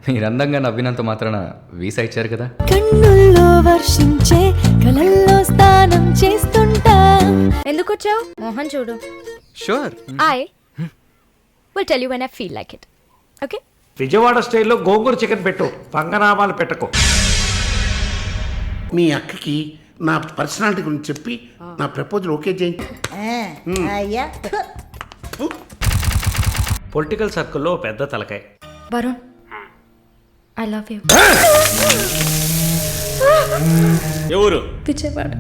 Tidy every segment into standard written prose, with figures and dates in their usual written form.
మీరు అందంగా నవ్వినంత మాత్రాన వీసా ఇచ్చారు కదా. కన్నుల్లో వర్షించే కలల్లో స్నానం చేస్తుంటా. ఎందుకు వచ్చావు? మోహన్ చూడు. Sure. I will tell you when I feel like it. Okay? Vijayawada స్టైల్లో గోంగూర చికెన్ పెట్టు, పంగనామాలు పెట్టకు. మీ అక్కకి నా పర్సనాలిటీ గురించి చెప్పి నా ప్రపోజల్ ఓకే చేయించు. పొలిటికల్ సర్కిల్లో పెద్ద తలకాయ. Varun, I love you. ఎవరు? విజయవాడ.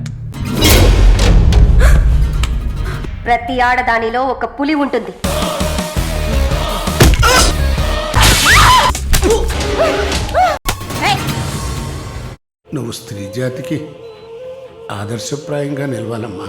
ప్రతి ఆడదానిలో ఒక పులి ఉంటుంది. నువ్వు స్త్రీ జాతికి ఆదర్శప్రాయంగా నిలవాలమ్మా.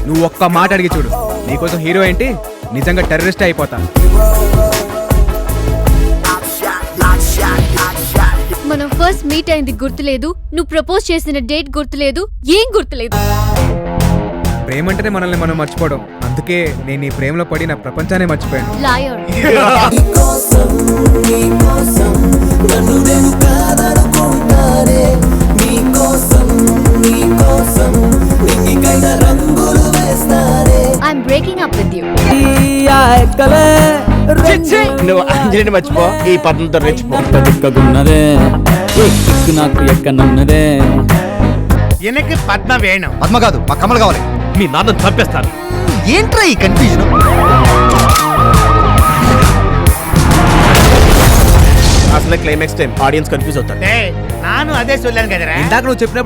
నువ్వు ఒక్క మాట అడిగి చూడు, నీకోసం హీరో ఏంటి నిజంగా టెర్రరిస్ట్ అయిపోతా. మనం ఫస్ట్ మీట్ అయింది గుర్తులేదు, నువ్వు ప్రపోజ్ చేసిన డేట్ గుర్తులేదు, ఏం గుర్తులేదు. ప్రేమ అంటేనే మనల్ని మనం మర్చిపోవడం, అందుకే నేను ఈ ప్రేమలో పడి నా ప్రపంచాన్ని మర్చిపోయాను. Lawyer. I'm breaking up with you. నువ్వు అంజలిని మర్చిపో, ఈ పద్మంతో రెచ్చిపో. నాకు ఎక్కనున్నదే. వెనక్కి పద్మ వేణం. పద్మ కాదు, మా కమలు కావాలి. మీ నాన్నను చంపేస్తాను. ఏంట్రా ఈ కన్ఫ్యూజన్? అసలు క్లైమాక్స్ టైం ఆడియన్స్ కన్ఫ్యూజ్ అవుతారు. నాను అదే సొల్లాను కదరా. ఇందాక నువ్వు చెప్పినప్పుడు